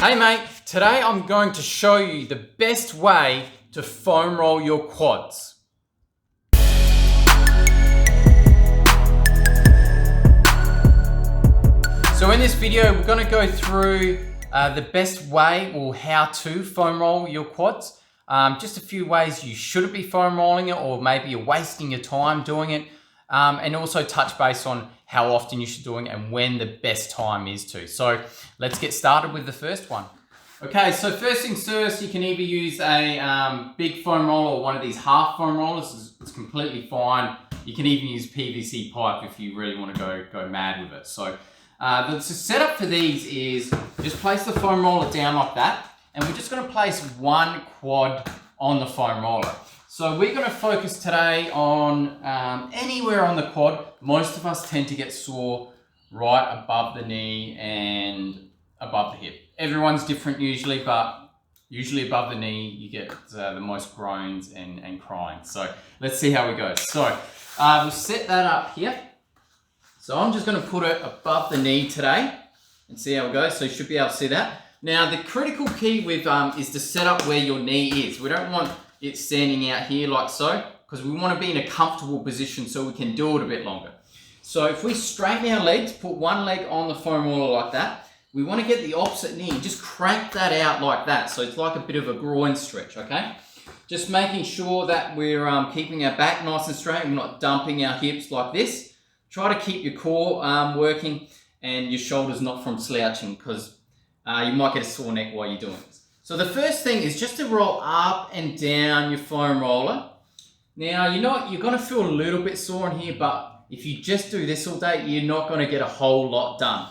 Hey mate, today I'm going to show you the best way to foam roll your quads. So in this video, we're going to go through the best way or how to foam roll your quads. Just a few ways you shouldn't be foam rolling it, or maybe you're wasting your time doing it. And also touch base on how often you should do it and when the best time is to. So let's get started with the first one. Okay, so first things first, you can either use a big foam roller or one of these half foam rollers. It's completely fine. You can even use PVC pipe if you really want to go mad with it. So the setup for these is just place the foam roller down like that, and we're just going to place one quad on the foam roller. So we're going to focus today on anywhere on the quad. Most of us tend to get sore right above the knee and above the hip. Everyone's different usually, but usually above the knee you get the most groans and crying. So let's see how we go. So we'll set that up here. So I'm just going to put it above the knee today and see how it goes. So you should be able to see that. Now the critical key with is to set up where your knee is. We don't want it standing out here like so, because we want to be in a comfortable position so we can do it a bit longer. So if we straighten our legs, put one leg on the foam roller like that, we want to get the opposite knee, just crank that out like that. So it's like a bit of a groin stretch, okay? Just making sure that we're keeping our back nice and straight. We're not dumping our hips like this. Try to keep your core working and your shoulders not from slouching, because you might get a sore neck while you're doing this. So the first thing is just to roll up and down your foam roller. Now, you know, you're going to feel a little bit sore in here, but if you just do this all day, you're not going to get a whole lot done.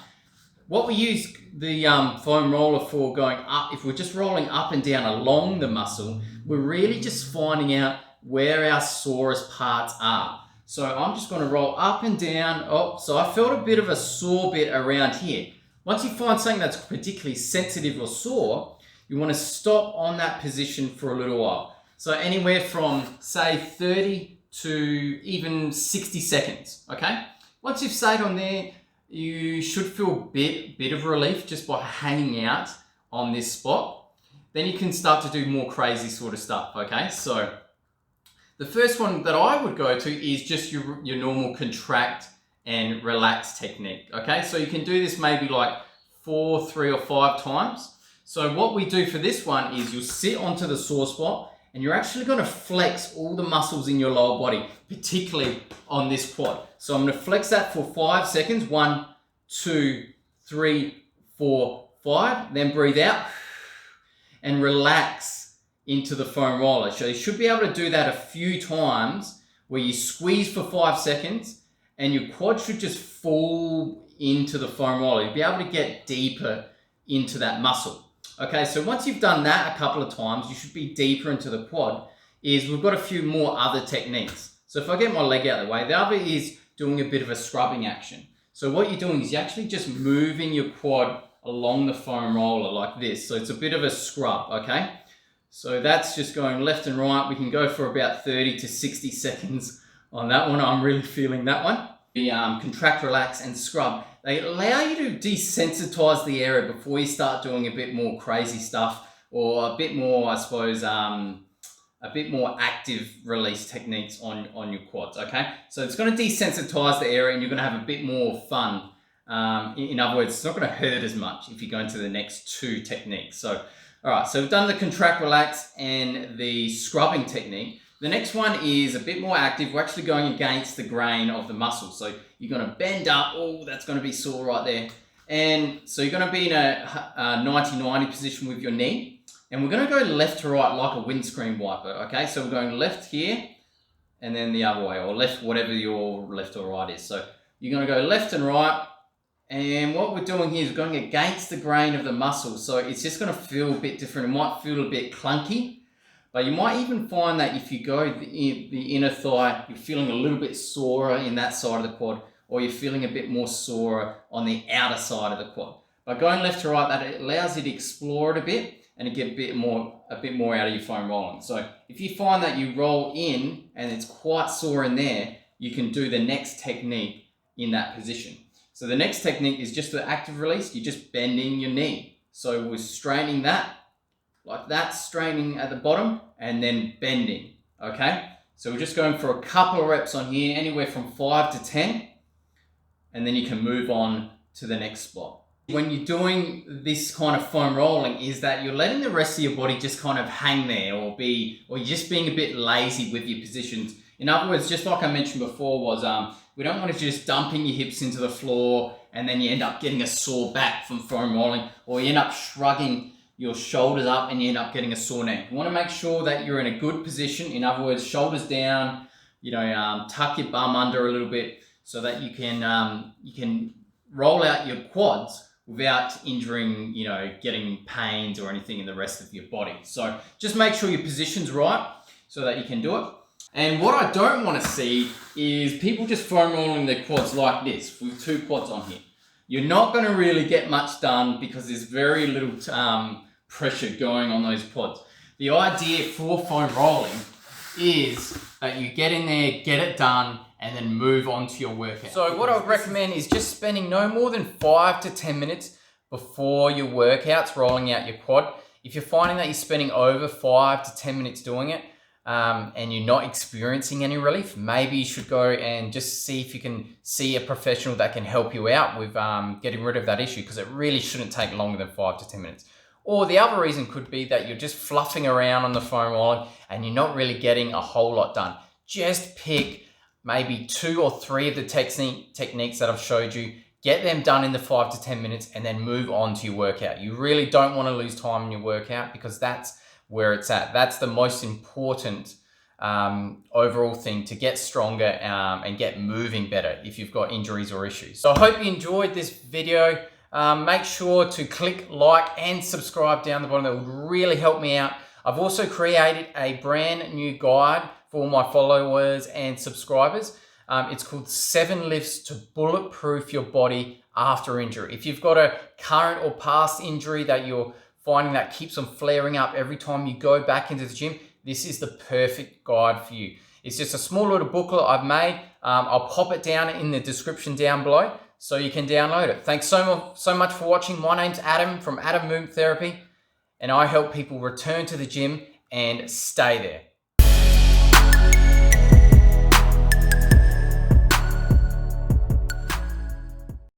What we use the foam roller for going up, if we're just rolling up and down along the muscle, we're really just finding out where our sorest parts are. So I'm just going to roll up and down. Oh, so I felt a bit of a sore bit around here. Once you find something that's particularly sensitive or sore, you want to stop on that position for a little while. So anywhere from, say, 30 to even 60 seconds, okay? Once you've stayed on there, you should feel a bit of relief just by hanging out on this spot. Then you can start to do more crazy sort of stuff, okay? So the first one that I would go to is just your normal contract and relax technique, okay? So you can do this maybe like 4, 3 or 5 times. So what we do for this one is you'll sit onto the sore spot and you're actually going to flex all the muscles in your lower body, particularly on this quad. So I'm going to flex that for 5 seconds. 1, 2, 3, 4, 5. Then breathe out and relax into the foam roller. So you should be able to do that a few times where you squeeze for 5 seconds and your quad should just fall into the foam roller. You'll be able to get deeper into that muscle. Okay, so once you've done that a couple of times, you should be deeper into the quad. We've got a few more other techniques. So if I get my leg out of the way, the other is doing a bit of a scrubbing action. So what you're doing is you're actually just moving your quad along the foam roller like this. So it's a bit of a scrub, okay? So that's just going left and right. We can go for about 30 to 60 seconds on that one. I'm really feeling that one. The contract, relax, and scrub. They allow you to desensitize the area before you start doing a bit more crazy stuff, or a bit more, I suppose, a bit more active release techniques on your quads, okay? So it's going to desensitize the area and you're going to have a bit more fun. In other words, it's not going to hurt as much if you go into the next 2 techniques. So, all right, so we've done the contract, relax, and the scrubbing technique. The next one is a bit more active. We're actually going against the grain of the muscle. So you're going to bend up. Oh, that's going to be sore right there. And so you're going to be in a 90-90 position with your knee. And we're going to go left to right like a windscreen wiper. Okay, so we're going left here and then the other way, or left, whatever your left or right is. So you're going to go left and right. And what we're doing here is going against the grain of the muscle. So it's just going to feel a bit different. It might feel a bit clunky. But you might even find that if you go the inner thigh, you're feeling a little bit sorer in that side of the quad, or you're feeling a bit more sorer on the outer side of the quad. By going left to right, that allows you to explore it a bit and to get a bit more out of your foam rolling. So if you find that you roll in and it's quite sore in there, you can do the next technique in that position. So the next technique is just the active release. You're just bending your knee. So we're straightening that, like that, straightening at the bottom, and then bending, okay? So we're just going for a couple of reps on here, anywhere from 5 to 10, and then you can move on to the next spot. When you're doing this kind of foam rolling, is that you're letting the rest of your body just kind of hang there, or you're just being a bit lazy with your positions. In other words, just like I mentioned before, was we don't want to just dumping your hips into the floor and then you end up getting a sore back from foam rolling, or you end up shrugging your shoulders up and you end up getting a sore neck. You want to make sure that you're in a good position. In other words, shoulders down, tuck your bum under a little bit so that you can roll out your quads without injuring, getting pains or anything in the rest of your body. So just make sure your position's right so that you can do it. And what I don't want to see is people just foam rolling their quads like this with 2 quads on here. You're not going to really get much done because there's very little pressure going on those quads. The idea for foam rolling is that you get in there, get it done, and then move on to your workout. So what I would recommend is just spending no more than 5 to 10 minutes before your workouts rolling out your quad. If you're finding that you're spending over 5 to 10 minutes doing it, and you're not experiencing any relief, maybe you should go and just see if you can see a professional that can help you out with getting rid of that issue, because it really shouldn't take longer than 5 to 10 minutes. Or the other reason could be that you're just fluffing around on the foam roller and you're not really getting a whole lot done. Just pick maybe 2 or 3 of the techniques that I've showed you, get them done in the 5 to 10 minutes, and then move on to your workout. You really don't want to lose time in your workout, because that's where it's at. That's the most important overall thing to get stronger and get moving better if you've got injuries or issues. So I hope you enjoyed this video. Make sure to click like and subscribe down the bottom. That would really help me out. I've also created a brand new guide for all my followers and subscribers. It's called 7 Lifts to Bulletproof Your Body After Injury. If you've got a current or past injury that you're finding that keeps on flaring up every time you go back into the gym, this is the perfect guide for you. It's just a small little booklet I've made. I'll pop it down in the description down below so you can download it. Thanks so much for watching. My name's Adam from Adam Movement Therapy, and I help people return to the gym and stay there.